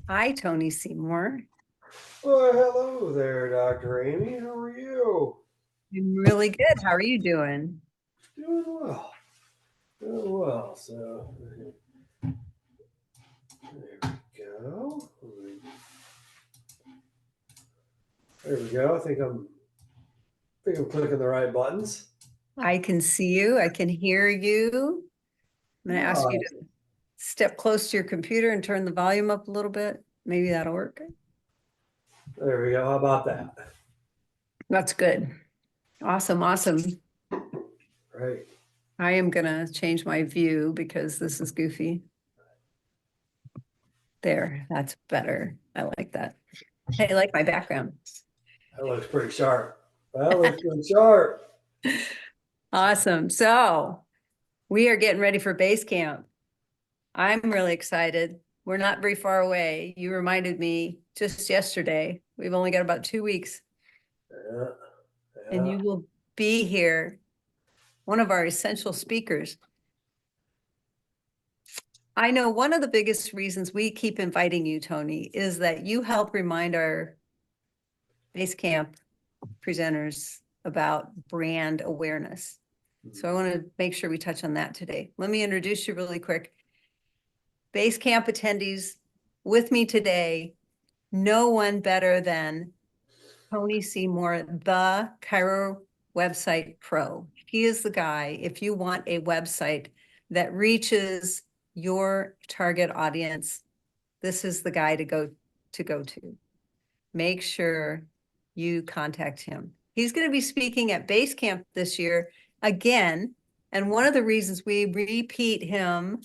Hi, Tony Seymour. Well, hello there, Dr. Amy. How are you? I'm really good. How are you doing? Doing well. Doing well. So there we go. There we go. I think I'm clicking the right buttons. I can see you. I can hear you. I'm going to ask you Oh, to step close to your computer and turn the volume up a little bit. Maybe that'll work. there we go. How about that? That's good. Awesome. Awesome. Right. I am going to change my view because this is goofy. There, that's better. I like that. Hey, I like my background. That looks pretty sharp. That looks pretty sharp. Awesome. So we are getting ready for base camp. I'm really excited. We're not very far away. You reminded me just yesterday. We've only got about 2 weeks, Yeah. and Yeah. you will be here, one of our essential speakers. I know one of the biggest reasons we keep inviting you, Tony, is that you help remind our base camp presenters about brand awareness. So I want to make sure we touch on that today. Let me introduce you really quick. Base camp attendees with me today, no one better than Tony Seymour, the Chiro website pro. He is the guy, if you want a website that reaches your target audience, this is the guy to go to. Make sure you contact him. He's going to be speaking at Base Camp this year again. And one of the reasons we repeat him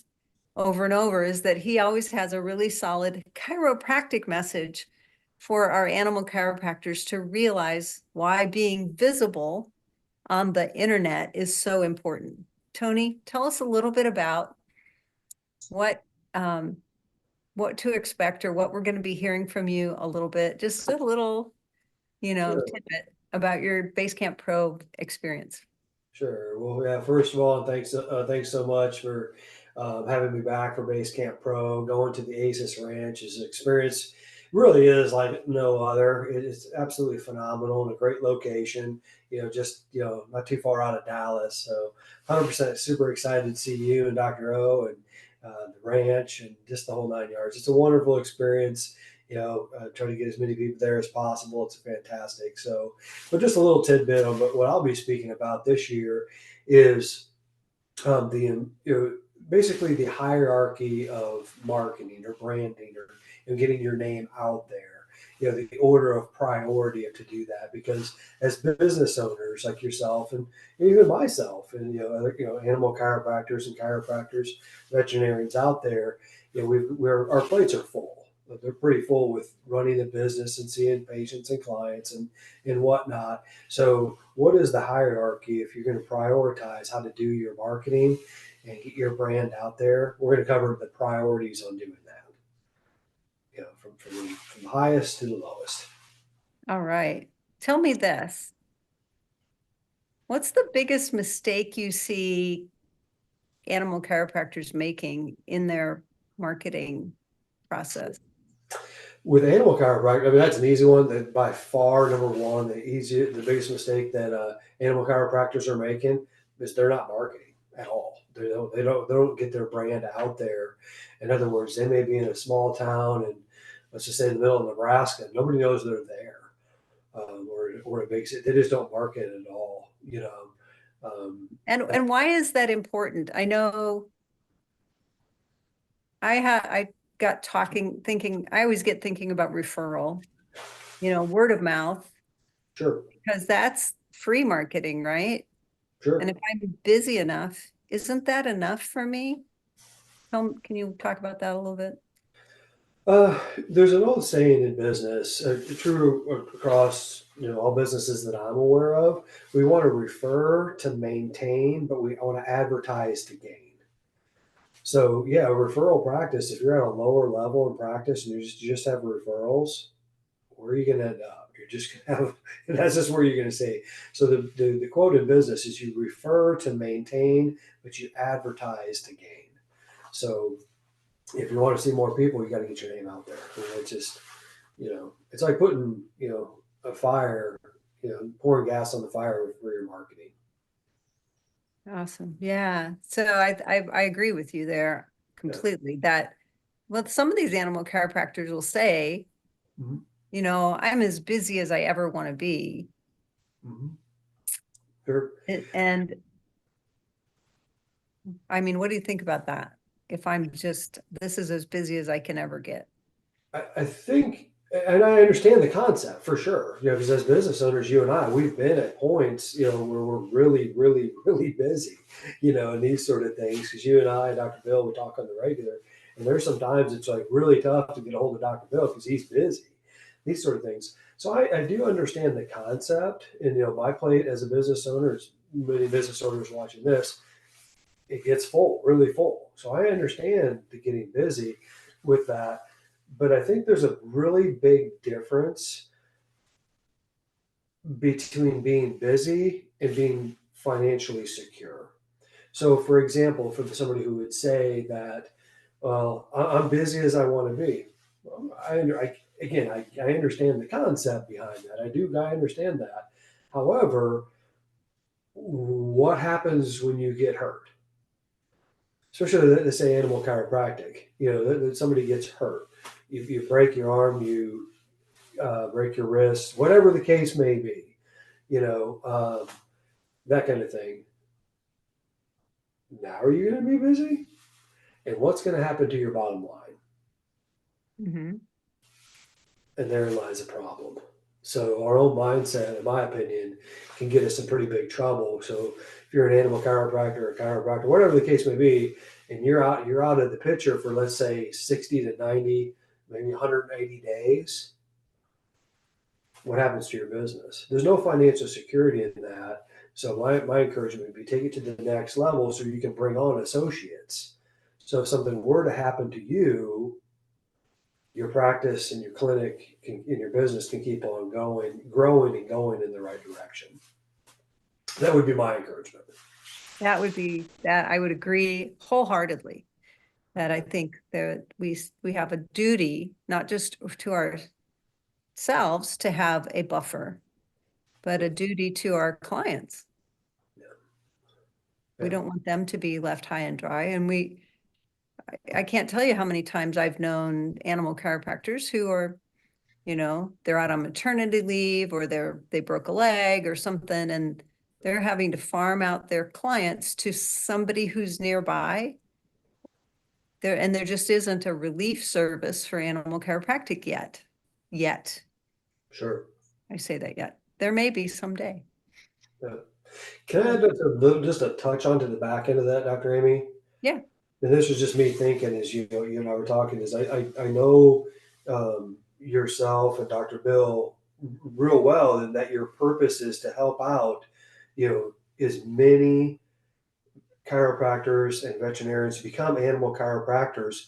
over and over is that he always has a really solid chiropractic message for our animal chiropractors to realize why being visible on the internet is so important. Tony, tell us a little bit about what um, what to expect or what we're going to be hearing from you a little bit, just a little, Sure. tidbit about your Basecamp Pro experience. Sure. Well, yeah. First of all, thanks so much for having me back for Base Camp Pro. Going to the A.C.E.S Ranch is an experience. Really is like no other. It's absolutely phenomenal and a great location. Just not too far out of Dallas. So, 100% super excited to see you and Dr. O and the ranch and just the whole 9 yards. It's a wonderful experience. Try to get as many people there as possible. It's fantastic. So, but just a little tidbit on what I'll be speaking about this year is basically the hierarchy of marketing or branding or getting your name out there. The order of priority to do that because as business owners like yourself and even myself and other animal chiropractors and chiropractors, veterinarians out there, our plates are full. They're pretty full with running a business and seeing patients and clients and whatnot. So, what is the hierarchy if you're going to prioritize how to do your marketing and get your brand out there? We're going to cover the priorities on doing that. From the highest to the lowest. All right. Tell me this. What's the biggest mistake you see animal chiropractors making in their marketing process? With animal chiropractic, I mean that's an easy one. That by far number one, the biggest mistake that animal chiropractors are making is they're not marketing at all. They don't get their brand out there. In other words, they may be in a small town and let's just say in the middle of Nebraska, nobody knows they're there, or a big city. They just don't market at all. And why is that important? I know I got thinking, I always get thinking about referral, word of mouth, Sure, because that's free marketing, right? And sure. if I'm busy enough, isn't that enough for me? Can you talk about that a little bit? There's an old saying in business, true across all businesses that I'm aware of. We want to refer to maintain, but we want to advertise to gain. So yeah, referral practice. If you're at a lower level in practice and you just have referrals, where are you going to end up? You're just going to have, and that's just where you're going to say. So the quote in business is you refer to maintain, but you advertise to gain. So if you want to see more people, you got to get your name out there. You know, it's just, it's like putting, a fire, pouring gas on the fire for your marketing. Awesome. Yeah. So I agree with you there Yeah. completely that, well, some of these animal chiropractors will say, Mhm. I'm as busy as I ever want to be. Mhm. Sure. And I mean, what do you think about that? If this is as busy as I can ever get. I think, and I understand the concept for sure. Because as business owners, you and I, we've been at points, where we're really, really, really busy, and these sort of things. Because you and I, Dr. Bill, we talk on the regular, and there's sometimes it's like really tough to get a hold of Dr. Bill because he's busy, these sort of things. So I do understand the concept, and my plate as a business owner, as many business owners watching this, it gets full, really full. So I understand the getting busy with that, but I think there's a really big difference between being busy and being financially secure. So, for example, for somebody who would say that, well, I'm busy as I want to be. Well, I understand the concept behind that. I understand that. However, what happens when you get hurt? Especially they say animal chiropractic. That somebody gets hurt. You break your arm, you break your wrist, whatever the case may be. You know, that kind of thing. Now are you going to be busy? And what's going to happen to your bottom line? Mm-hmm. And therein lies a problem. So our own mindset, in my opinion, can get us in pretty big trouble. So if you're an animal chiropractor or a chiropractor, whatever the case may be, and you're out of the picture for, let's say, 60 to 90, maybe 180 days, what happens to your business? There's no financial security in that. So my encouragement would be take it to the next level so you can bring on associates. So if something were to happen to you, your practice and your clinic and your business can keep on going, growing and going in the right direction. That would be my encouragement. That I would agree wholeheartedly that I think that we have a duty, not just to ourselves to have a buffer, but a duty to our clients. Yeah. We Yeah. don't want them to be left high and dry. And I can't tell you how many times I've known animal chiropractors who are, they're out on maternity leave or they broke a leg or something, and they're having to farm out their clients to somebody who's nearby. There just isn't a relief service for animal chiropractic yet. Yet. Sure. I say that yet. There may be someday. Yeah. Can I add just a touch onto the back end of that, Dr. Amy? Yeah. And this was just me thinking as you and I were talking, is I know yourself and Dr. Bill real well, and that your purpose is to help out, as many chiropractors and veterinarians become animal chiropractors.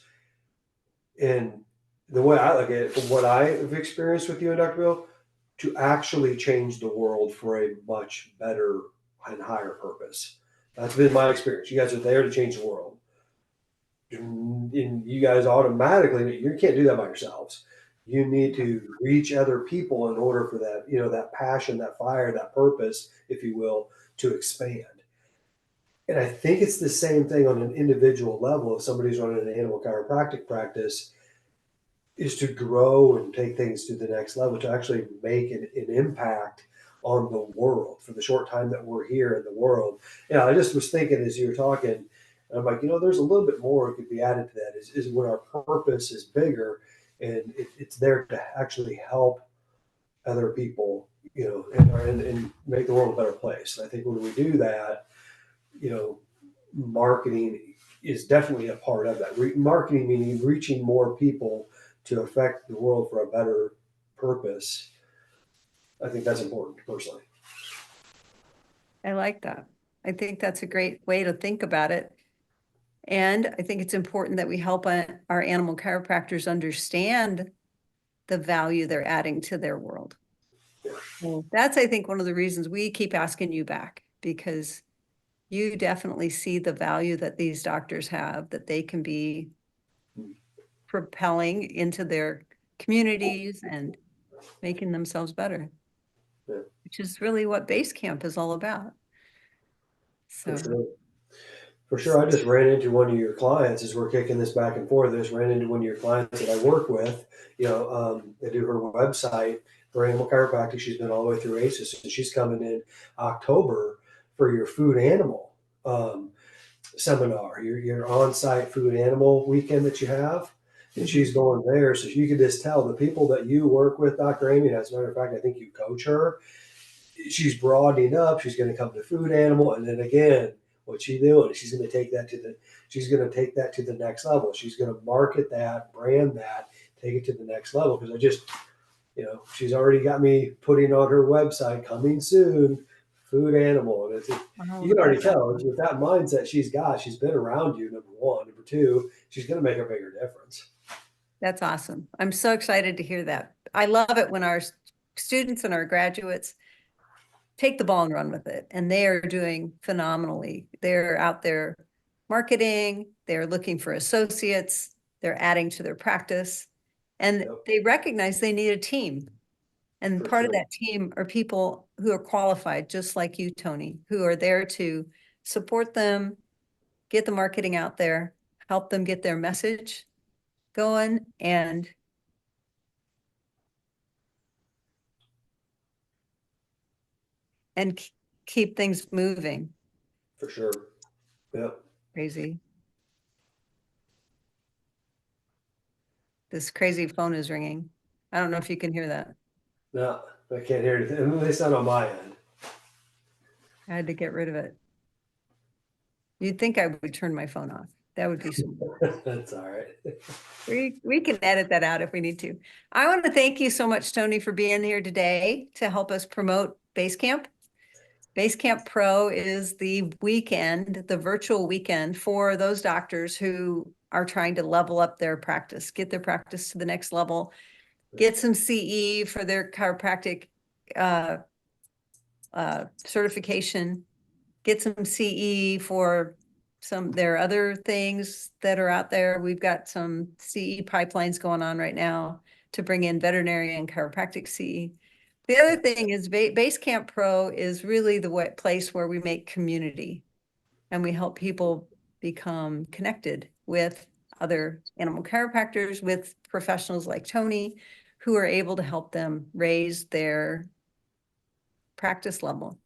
And the way I look at it, from what I have experienced with you and Dr. Bill, to actually change the world for a much better and higher purpose. That's been my experience. You guys are there to change the world. And you guys automatically, you can't do that by yourselves. You need to reach other people in order for that, that passion, that fire, that purpose, if you will, to expand. And I think it's the same thing on an individual level. If somebody's running an animal chiropractic practice, is to grow and take things to the next level, to actually make an impact on the world for the short time that we're here in the world. Yeah, I just was thinking as you were talking, and I'm like, there's a little bit more that could be added to that. Is when our purpose is bigger, and it's there to actually help other people, and make the world a better place. And I think when we do that, you know, marketing is definitely a part of that. Marketing meaning reaching more people to affect the world for a better purpose. I think that's important personally. I like that. I think that's a great way to think about it. And I think it's important that we help our animal chiropractors understand the value they're adding to their world. Yeah. Well, that's, I think, one of the reasons we keep asking you back, because you definitely see the value that these doctors have, that they can be propelling into their communities and making themselves better, Yeah. which is really what base camp is all about. For So, sure. For sure. I just ran into one of your clients as we're kicking this back and forth. I just ran into one of your clients that I work with. They do her website for Animal Chiropractic. She's been all the way through A.C.E.S, and she's coming in October for your food animal um, seminar, your on-site food animal weekend that you have. And she's going there. So you can just tell the people that you work with, Dr. Amy, as a matter of fact, I think you coach her. She's broadening up. She's going to come to food animal, and then again, what's she doing? She's going to take that to the next level. She's going to market that, brand that, take it to the next level. Because she's already got me putting on her website coming soon, food animal, and oh, you can already that's tell awesome. with that mindset she's got. She's been around you. Number one, number two, she's going to make a bigger difference. That's awesome. I'm so excited to hear that. I love it when our students and our graduates take the ball and run with it. And they are doing phenomenally. They're out there marketing, they're looking for associates, they're adding to their practice, and Yep, they recognize they need a team. And for part of sure. that team are people who are qualified, just like you, Tony, who are there to support them, get the marketing out there, help them get their message going, and keep things moving. For sure. Yep. Crazy. This crazy phone is ringing. I don't know if you can hear that. No, I can't hear anything. At least not on my end. I had to get rid of it. You'd think I would turn my phone off. That would be smart. That's all right. We can edit that out if we need to. I want to thank you so much, Tony, for being here today to help us promote Basecamp. Basecamp Pro is the weekend, the virtual weekend for those doctors who are trying to level up their practice, get their practice to the next level, get some CE for their chiropractic uh, certification, get some CE for there are other things that are out there. We've got some CE pipelines going on right now to bring in veterinary and chiropractic CE. The other thing is Basecamp Pro is really the place where we make community and we help people become connected with other animal chiropractors, with professionals like Tony, who are able to help them raise their practice level.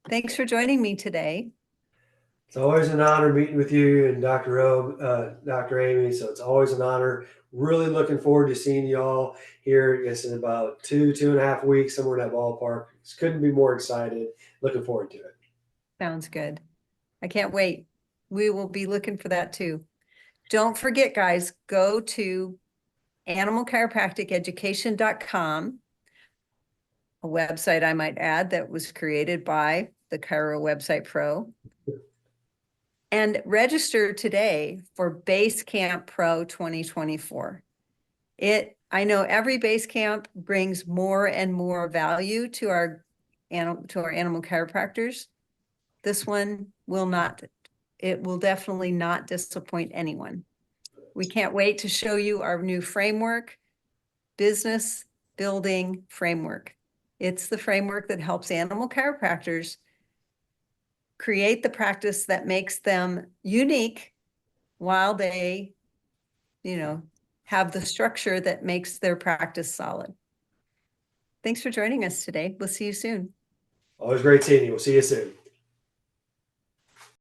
Thanks for joining me today. It's always an honor meeting with you and Dr. Amy. So it's always an honor. Really looking forward to seeing y'all here. I guess in about 2.5 weeks, somewhere in that ballpark. Just couldn't be more excited. Looking forward to it. Sounds good. I can't wait. We will be looking for that too. Don't forget, guys, go to animalchiropracticeducation.com, a website I might add that was created by the Chiro Website Pro, and register today for Basecamp Pro 2024. I know every base camp brings more and more value to our animal chiropractors. This one will not. It will definitely not disappoint anyone. We can't wait to show you our new framework, business building framework. It's the framework that helps animal chiropractors create the practice that makes them unique while they, have the structure that makes their practice solid. Thanks for joining us today. We'll see you soon. Always great seeing you. We'll see you soon.